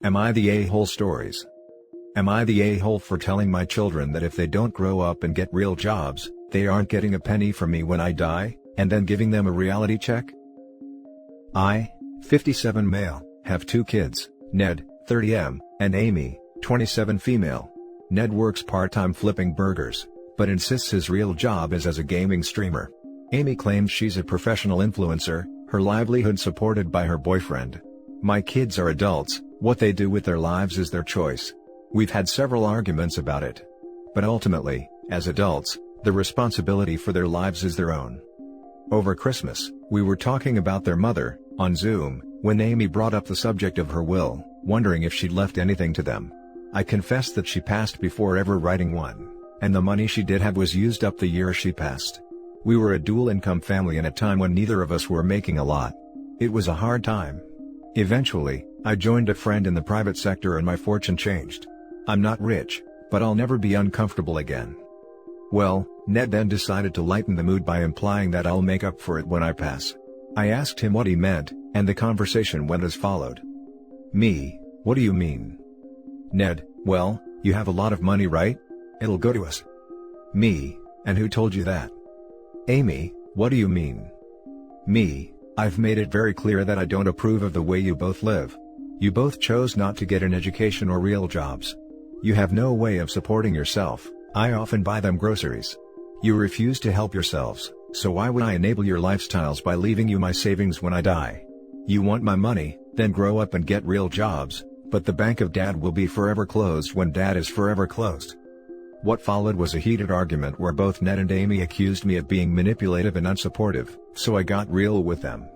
Am I the a-hole stories? Am I the a-hole for telling my children that if they don't grow up and get real jobs, they aren't getting a penny from me when I die, and then giving them a reality check? I, 57 male, have 2 kids, Ned, 30M, and Amy, 27 female. Ned works part-time flipping burgers, but insists his real job is as a gaming streamer. Amy claims she's a professional influencer, her livelihood supported by her boyfriend. My kids are adults, what they do with their lives is their choice. We've had several arguments about it. But ultimately, as adults, the responsibility for their lives is their own. Over Christmas, we were talking about their mother, on Zoom, when Amy brought up the subject of her will, wondering if she'd left anything to them. I confessed that she passed before ever writing one, and the money she did have was used up the year she passed. We were a dual-income family in a time when neither of us were making a lot. It was a hard time. Eventually, I joined a friend in the private sector and my fortune changed. I'm not rich, but I'll never be uncomfortable again. Well, Ned then decided to lighten the mood by implying that I'll make up for it when I pass. I asked him what he meant, and the conversation went as followed. Me, what do you mean? Ned, well, you have a lot of money, right? It'll go to us. Me, and who told you that? Amy, what do you mean? Me, I've made it very clear that I don't approve of the way you both live. You both chose not to get an education or real jobs. You have no way of supporting yourself. I often buy them groceries. You refuse to help yourselves, so why would I enable your lifestyles by leaving you my savings when I die? You want my money, then grow up and get real jobs, but the bank of dad will be forever closed when dad is forever closed. What followed was a heated argument where both Ned and Amy accused me of being manipulative and unsupportive, so I got real with them.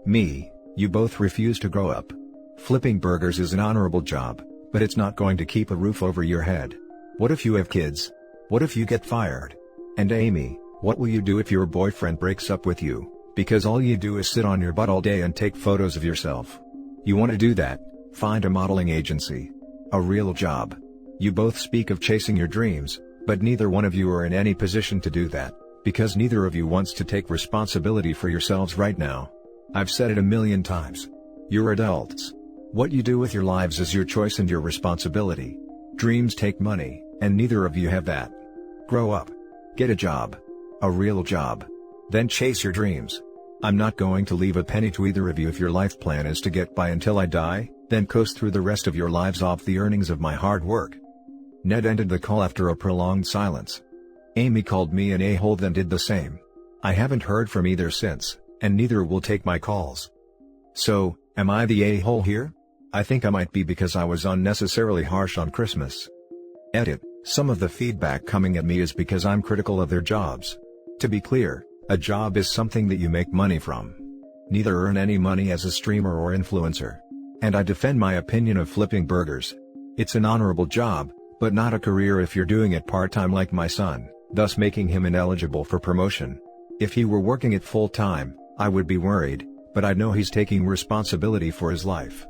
Me, you both refuse to grow up. Flipping burgers is an honorable job, but it's not going to keep a roof over your head. What if you have kids? What if you get fired? And Amy, what will you do if your boyfriend breaks up with you, because all you do is sit on your butt all day and take photos of yourself? You want to do that? Find a modeling agency. A real job. You both speak of chasing your dreams, but neither one of you are in any position to do that, because neither of you wants to take responsibility for yourselves right now. I've said it a million times. You're adults. What you do with your lives is your choice and your responsibility. Dreams take money, and neither of you have that. Grow up. Get a job. A real job. Then chase your dreams. I'm not going to leave a penny to either of you if your life plan is to get by until I die, then coast through the rest of your lives off the earnings of my hard work. Ned ended the call after a prolonged silence. Amy called me an a-hole, then did the same. I haven't heard from either since, and neither will take my calls. So, am I the a-hole here? I think I might be because I was unnecessarily harsh on Christmas. Edit, some of the feedback coming at me is because I'm critical of their jobs. To be clear, a job is something that you make money from. Neither earn any money as a streamer or influencer. And I defend my opinion of flipping burgers. It's an honorable job, but not a career if you're doing it part-time like my son, thus making him ineligible for promotion. If he were working it full-time, I would be worried, but I know he's taking responsibility for his life.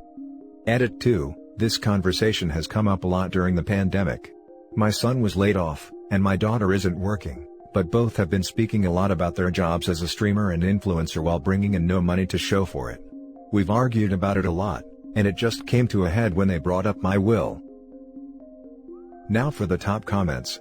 Edit 2, this conversation has come up a lot during the pandemic. My son was laid off, and my daughter isn't working, but both have been speaking a lot about their jobs as a streamer and influencer while bringing in no money to show for it. We've argued about it a lot, and it just came to a head when they brought up my will. Now for the top comments.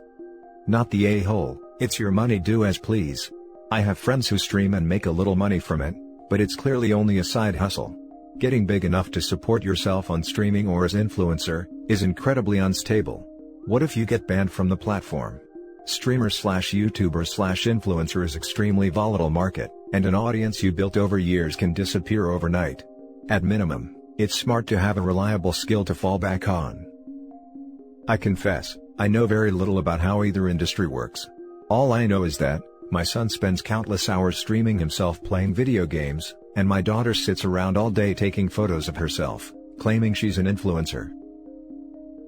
Not the a-hole, it's your money, do as please. I have friends who stream and make a little money from it, but it's clearly only a side hustle. Getting big enough to support yourself on streaming or as influencer is incredibly unstable. What if you get banned from the platform? Streamer/YouTuber/influencer is extremely volatile market, and an audience you built over years can disappear overnight. At minimum, it's smart to have a reliable skill to fall back on. I confess, I know very little about how either industry works. All I know is that my son spends countless hours streaming himself playing video games, and my daughter sits around all day taking photos of herself, claiming she's an influencer.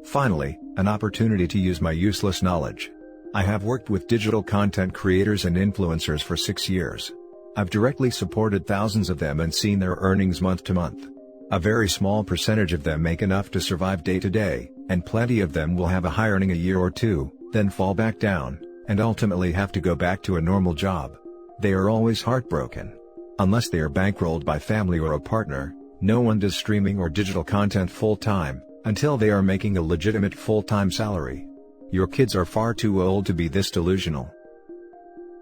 Finally, an opportunity to use my useless knowledge. I have worked with digital content creators and influencers for 6 years. I've directly supported thousands of them and seen their earnings month to month. A very small percentage of them make enough to survive day to day, and plenty of them will have a high earning a year or two, then fall back down, and ultimately have to go back to a normal job. They are always heartbroken. Unless they are bankrolled by family or a partner, No one does streaming or digital content full-time, until they are making a legitimate full-time salary. Your kids are far too old to be this delusional.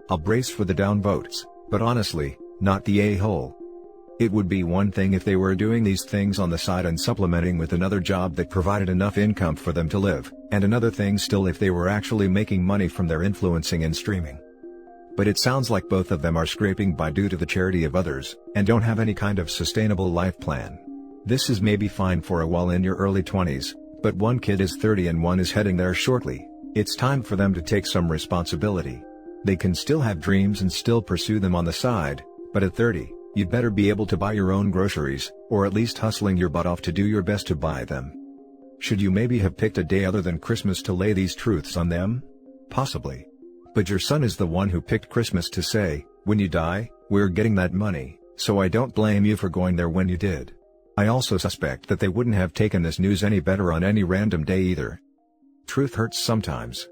I'll brace for the downvotes, but honestly, not the a-hole. It would be one thing if they were doing these things on the side and supplementing with another job that provided enough income for them to live, and another thing still if they were actually making money from their influencing and streaming. But it sounds like both of them are scraping by due to the charity of others, and don't have any kind of sustainable life plan. This is maybe fine for a while in your early 20s, but one kid is 30 and one is heading there shortly. It's time for them to take some responsibility. They can still have dreams and still pursue them on the side, but at 30, you'd better be able to buy your own groceries, or at least hustling your butt off to do your best to buy them. Should you maybe have picked a day other than Christmas to lay these truths on them? Possibly. But your son is the one who picked Christmas to say, when you die, we're getting that money, so I don't blame you for going there when you did. I also suspect that they wouldn't have taken this news any better on any random day either. Truth hurts sometimes.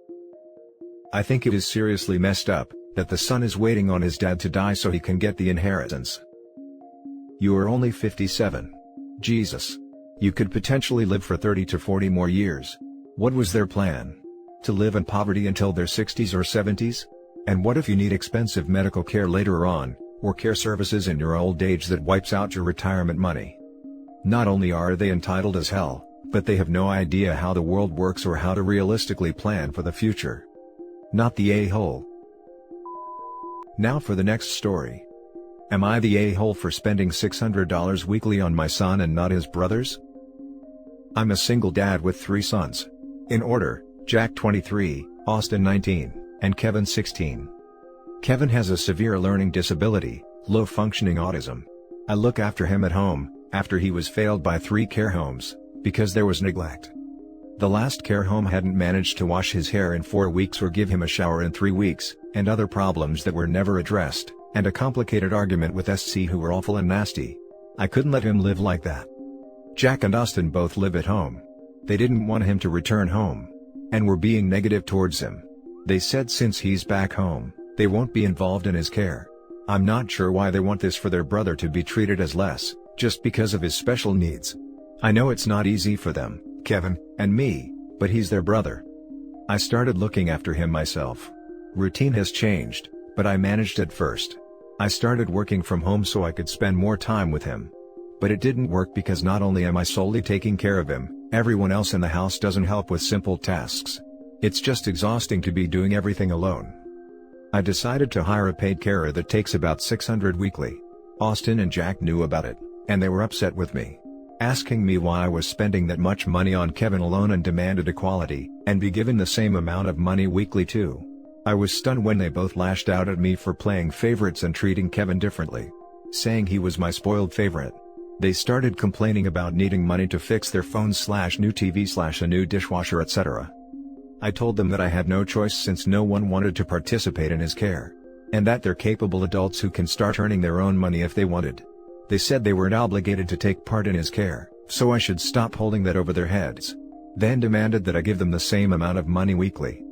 I think it is seriously messed up that the son is waiting on his dad to die so he can get the inheritance. You are only 57. Jesus. You could potentially live for 30 to 40 more years. What was their plan? To live in poverty until their 60s or 70s? And what if you need expensive medical care later on, or care services in your old age that wipes out your retirement money? Not only are they entitled as hell, but they have no idea how the world works or how to realistically plan for the future. Not the a-hole. Now for the next story. Am I the a-hole for spending $600 weekly on my son and not his brothers? I'm a single dad with 3 sons. In order, Jack 23, Austin 19, and Kevin 16. Kevin has a severe learning disability, low-functioning autism. I look after him at home, after he was failed by 3 care homes, because there was neglect. The last care home hadn't managed to wash his hair in 4 weeks or give him a shower in 3 weeks, and other problems that were never addressed, and a complicated argument with SC who were awful and nasty. I couldn't let him live like that. Jack and Austin both live at home. They didn't want him to return home, and were being negative towards him. They said since he's back home, they won't be involved in his care. I'm not sure why they want this for their brother to be treated as less, just because of his special needs. I know it's not easy for them, Kevin, and me, but he's their brother. I started looking after him myself. Routine has changed, but I managed at first. I started working from home so I could spend more time with him. But it didn't work because not only am I solely taking care of him, everyone else in the house doesn't help with simple tasks. It's just exhausting to be doing everything alone. I decided to hire a paid carer that takes about $600 weekly. Austin and Jack knew about it, and they were upset with me, asking me why I was spending that much money on Kevin alone and demanded equality, and be given the same amount of money weekly too. I was stunned when they both lashed out at me for playing favorites and treating Kevin differently, saying he was my spoiled favorite. They started complaining about needing money to fix their phones / new TV / a new dishwasher, etc. I told them that I had no choice since no one wanted to participate in his care, and that they're capable adults who can start earning their own money if they wanted. They said they weren't obligated to take part in his care, so I should stop holding that over their heads. Then demanded that I give them the same amount of money weekly.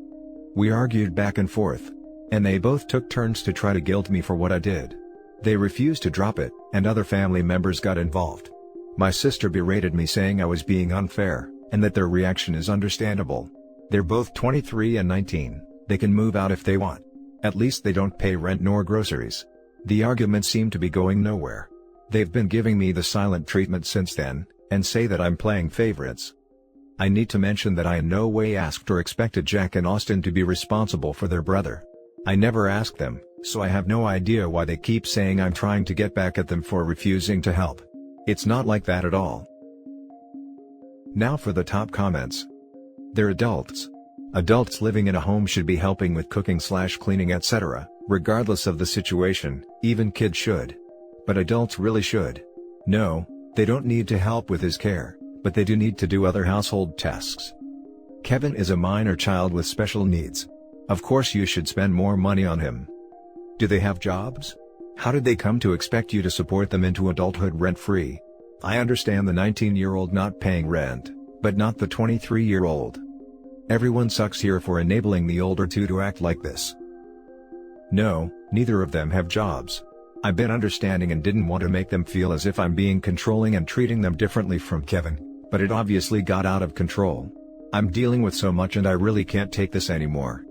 We argued back and forth, and they both took turns to try to guilt me for what I did. They refused to drop it, and other family members got involved. My sister berated me saying I was being unfair, and that their reaction is understandable. They're both 23 and 19, they can move out if they want. At least they don't pay rent nor groceries. The argument seemed to be going nowhere. They've been giving me the silent treatment since then, and say that I'm playing favorites. I need to mention that I in no way asked or expected Jack and Austin to be responsible for their brother. I never asked them, so I have no idea why they keep saying I'm trying to get back at them for refusing to help. It's not like that at all. Now for the top comments. They're adults. Adults living in a home should be helping with cooking / cleaning, etc., regardless of the situation, even kids should. But adults really should. No, they don't need to help with his care, but they do need to do other household tasks. Kevin is a minor child with special needs. Of course you should spend more money on him. Do they have jobs? How did they come to expect you to support them into adulthood rent-free? I understand the 19-year-old not paying rent, but not the 23-year-old. Everyone sucks here for enabling the older two to act like this. No, neither of them have jobs. I've been understanding and didn't want to make them feel as if I'm being controlling and treating them differently from Kevin, but it obviously got out of control. I'm dealing with so much and I really can't take this anymore.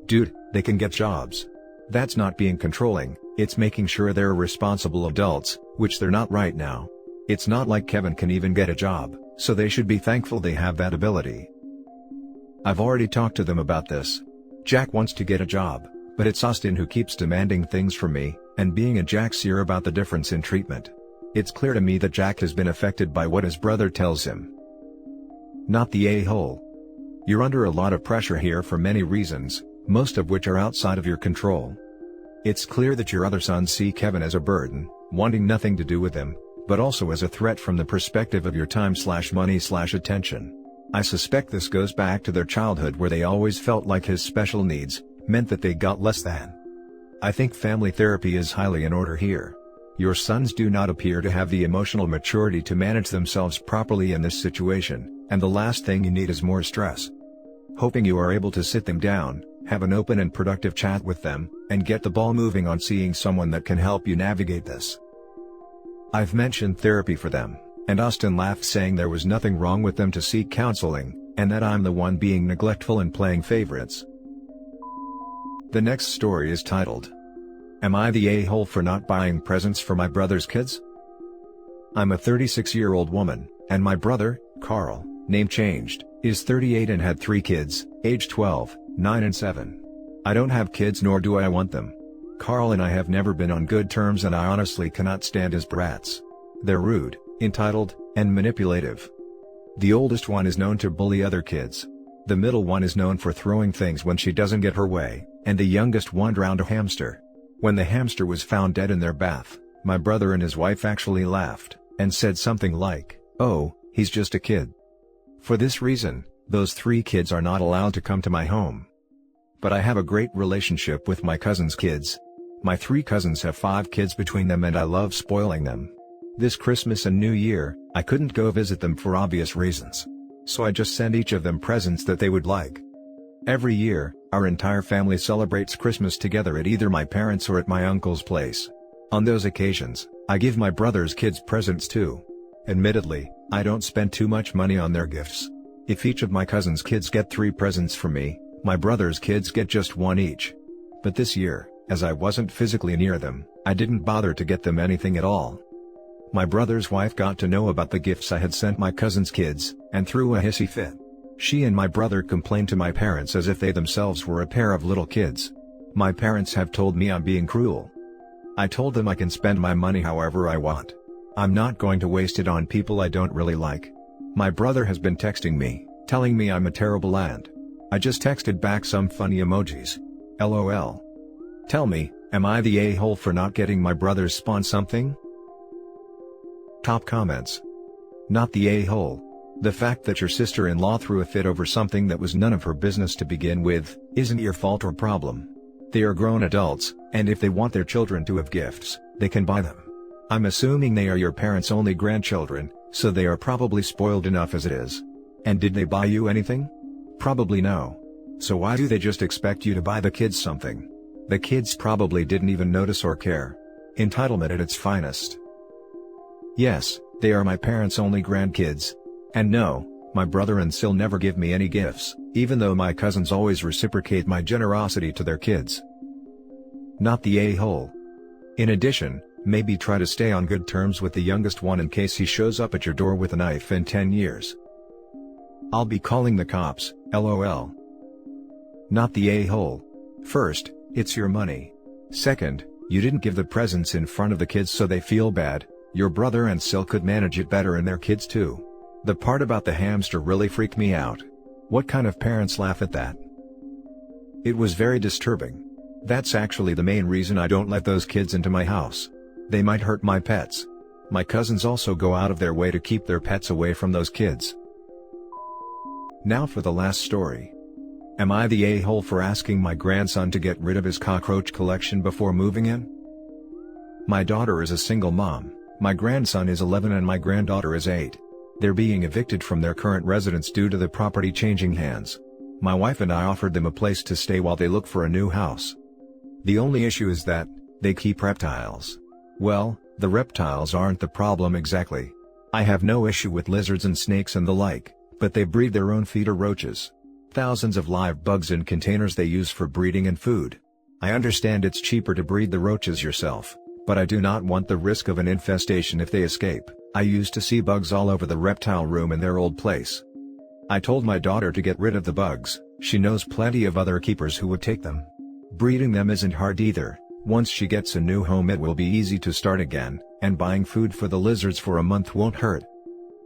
Dude, they can get jobs. That's not being controlling, it's making sure they're responsible adults, which they're not right now. It's not like Kevin can even get a job, so they should be thankful they have that ability. I've already talked to them about this. Jack wants to get a job, but it's Austin who keeps demanding things from me, and being a Jack's here about the difference in treatment. It's clear to me that Jack has been affected by what his brother tells him. Not the a-hole. You're under a lot of pressure here for many reasons, most of which are outside of your control. It's clear that your other sons see Kevin as a burden, wanting nothing to do with him, but also as a threat from the perspective of your time/money/attention. I suspect this goes back to their childhood where they always felt like his special needs meant that they got less than. I think family therapy is highly in order here. Your sons do not appear to have the emotional maturity to manage themselves properly in this situation, and the last thing you need is more stress. Hoping you are able to sit them down, have an open and productive chat with them, and get the ball moving on seeing someone that can help you navigate this. I've mentioned therapy for them, and Austin laughed saying there was nothing wrong with them to seek counseling, and that I'm the one being neglectful and playing favorites. The next story is titled, Am I the a-hole for not buying presents for my brother's kids? I'm a 36-year-old woman, and my brother, Carl, name changed, is 38 and had 3 kids, age 12, 9 and 7. I don't have kids nor do I want them. Carl and I have never been on good terms and I honestly cannot stand his brats. They're rude, entitled, and manipulative. The oldest one is known to bully other kids. The middle one is known for throwing things when she doesn't get her way, and the youngest one drowned a hamster. When the hamster was found dead in their bath, my brother and his wife actually laughed, and said something like, "Oh, he's just a kid." For this reason, those 3 kids are not allowed to come to my home. But I have a great relationship with my cousin's kids. My 3 cousins have 5 kids between them and I love spoiling them. This Christmas and New Year, I couldn't go visit them for obvious reasons. So I just send each of them presents that they would like. Every year, our entire family celebrates Christmas together at either my parents' or at my uncle's place. On those occasions, I give my brother's kids presents too. Admittedly, I don't spend too much money on their gifts. If each of my cousin's kids get 3 presents from me, my brother's kids get just 1 each. But this year, as I wasn't physically near them, I didn't bother to get them anything at all. My brother's wife got to know about the gifts I had sent my cousin's kids, and threw a hissy fit. She and my brother complained to my parents as if they themselves were a pair of little kids. My parents have told me I'm being cruel. I told them I can spend my money however I want. I'm not going to waste it on people I don't really like. My brother has been texting me, telling me I'm a terrible aunt. I just texted back some funny emojis. LOL. Tell me, am I the a-hole for not getting my brother's spawn something? Top comments. Not the a-hole. The fact that your sister-in-law threw a fit over something that was none of her business to begin with, isn't your fault or problem. They are grown adults, and if they want their children to have gifts, they can buy them. I'm assuming they are your parents' only grandchildren, so they are probably spoiled enough as it is. And did they buy you anything? Probably no. So why do they just expect you to buy the kids something? The kids probably didn't even notice or care. Entitlement at its finest. Yes, they are my parents' only grandkids. And no, my brother and Sil never give me any gifts, even though my cousins always reciprocate my generosity to their kids. Not the a-hole. In addition, maybe try to stay on good terms with the youngest one in case he shows up at your door with a knife in 10 years. I'll be calling the cops, LOL. Not the a-hole. First, it's your money. Second, you didn't give the presents in front of the kids so they feel bad. Your brother and Sil could manage it better and their kids too. The part about the hamster really freaked me out. What kind of parents laugh at that? It was very disturbing. That's actually the main reason I don't let those kids into my house. They might hurt my pets. My cousins also go out of their way to keep their pets away from those kids. Now for the last story. Am I the a-hole for asking my grandson to get rid of his cockroach collection before moving in? My daughter is a single mom, my grandson is 11 and my granddaughter is 8. They're being evicted from their current residence due to the property changing hands. My wife and I offered them a place to stay while they look for a new house. The only issue is that, They keep reptiles. Well, the reptiles aren't the problem exactly. I have no issue with lizards and snakes and the like, but they breed their own feeder roaches. Thousands of live bugs in containers they use for breeding and food. I understand it's cheaper to breed the roaches yourself, but I do not want the risk of an infestation if they escape. I used to see bugs all over the reptile room in their old place. I told my daughter to get rid of the bugs. She knows plenty of other keepers who would take them. Breeding them isn't hard either. Once she gets a new home it will be easy to start again, and buying food for the lizards for a month won't hurt.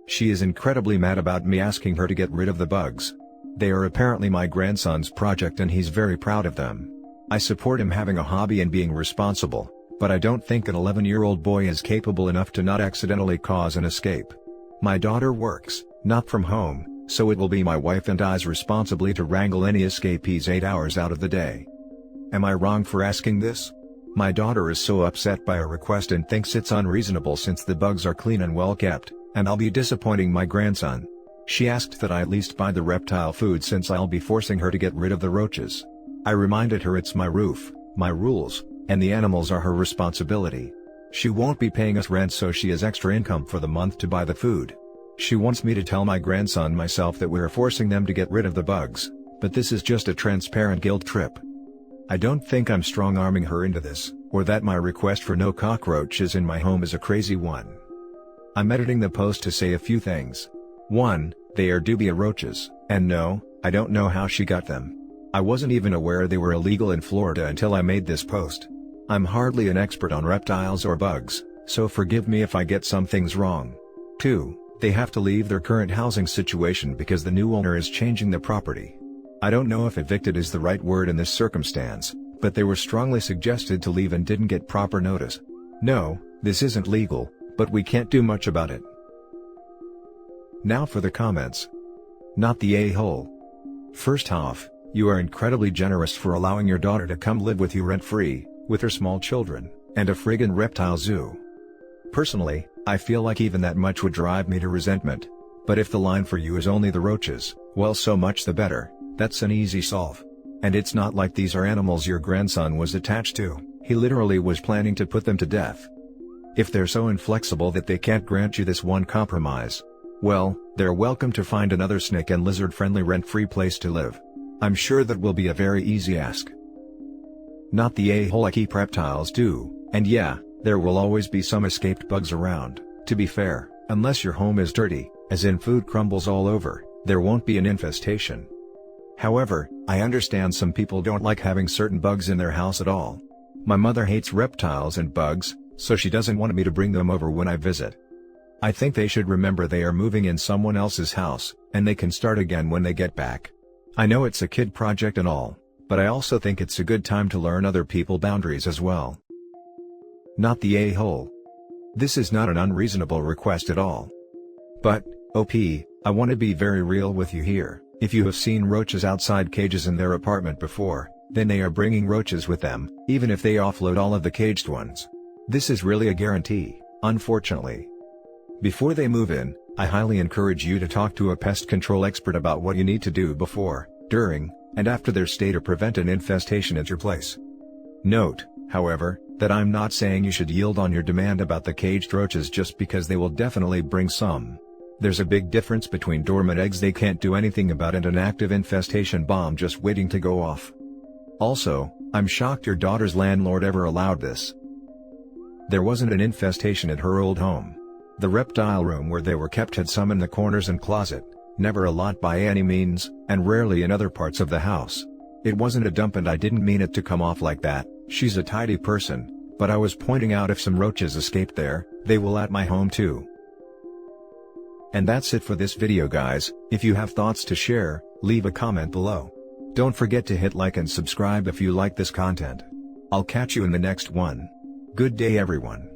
She is incredibly mad about me asking her to get rid of the bugs. They are apparently my grandson's project and he's very proud of them. I support him having a hobby and being responsible, but I don't think an 11-year-old boy is capable enough to not accidentally cause an escape. My daughter works, not from home, so it will be my wife and I's responsibility to wrangle any escapees 8 hours out of the day. Am I wrong for asking this? My daughter is so upset by a request and thinks it's unreasonable since the bugs are clean and well kept, and I'll be disappointing my grandson. She asked that I at least buy the reptile food since I'll be forcing her to get rid of the roaches. I reminded her it's my roof, my rules, and the animals are her responsibility. She won't be paying us rent so she has extra income for the month to buy the food. She wants me to tell my grandson myself that we're forcing them to get rid of the bugs, but this is just a transparent guilt trip. I don't think I'm strong-arming her into this, or that my request for no cockroaches in my home is a crazy one. I'm editing the post to say a few things. 1. They are dubia roaches, and no, I don't know how she got them. I wasn't even aware they were illegal in Florida until I made this post. I'm hardly an expert on reptiles or bugs, so forgive me if I get some things wrong. 2. They have to leave their current housing situation because the new owner is changing the property. I don't know if evicted is the right word in this circumstance, but they were strongly suggested to leave and didn't get proper notice. No, this isn't legal, but we can't do much about it. Now for the comments. Not the a-hole. First off, you are incredibly generous for allowing your daughter to come live with you rent-free, with her small children, and a friggin' reptile zoo. Personally, I feel like even that much would drive me to resentment. But if the line for you is only the roaches, well, so much the better. That's an easy solve. And it's not like these are animals your grandson was attached to, he literally was planning to put them to death. If they're so inflexible that they can't grant you this one compromise, well, they're welcome to find another snake and lizard-friendly rent-free place to live. I'm sure that will be a very easy ask. Not the a-hole. I keep reptiles too, and yeah, there will always be some escaped bugs around. To be fair, unless your home is dirty, as in food crumbles all over, there won't be an infestation. However, I understand some people don't like having certain bugs in their house at all. My mother hates reptiles and bugs, so she doesn't want me to bring them over when I visit. I think they should remember they are moving in someone else's house, and they can start again when they get back. I know it's a kid project and all, but I also think it's a good time to learn other people's boundaries as well. Not the a-hole. This is not an unreasonable request at all. But, OP, I want to be very real with you here. If you have seen roaches outside cages in their apartment before, then they are bringing roaches with them, even if they offload all of the caged ones. This is really a guarantee, unfortunately. Before they move in, I highly encourage you to talk to a pest control expert about what you need to do before, during, and after their stay to prevent an infestation at your place. Note, however, that I'm not saying you should yield on your demand about the caged roaches just because they will definitely bring some. There's a big difference between dormant eggs they can't do anything about and an active infestation bomb just waiting to go off. Also, I'm shocked your daughter's landlord ever allowed this. There wasn't an infestation at her old home. The reptile room where they were kept had some in the corners and closet, never a lot by any means, and rarely in other parts of the house. It wasn't a dump and I didn't mean it to come off like that. She's a tidy person, but I was pointing out if some roaches escaped there, they will at my home too. And that's it for this video guys. If you have thoughts to share, leave a comment below. Don't forget to hit like and subscribe if you like this content. I'll catch you in the next one. Good day everyone.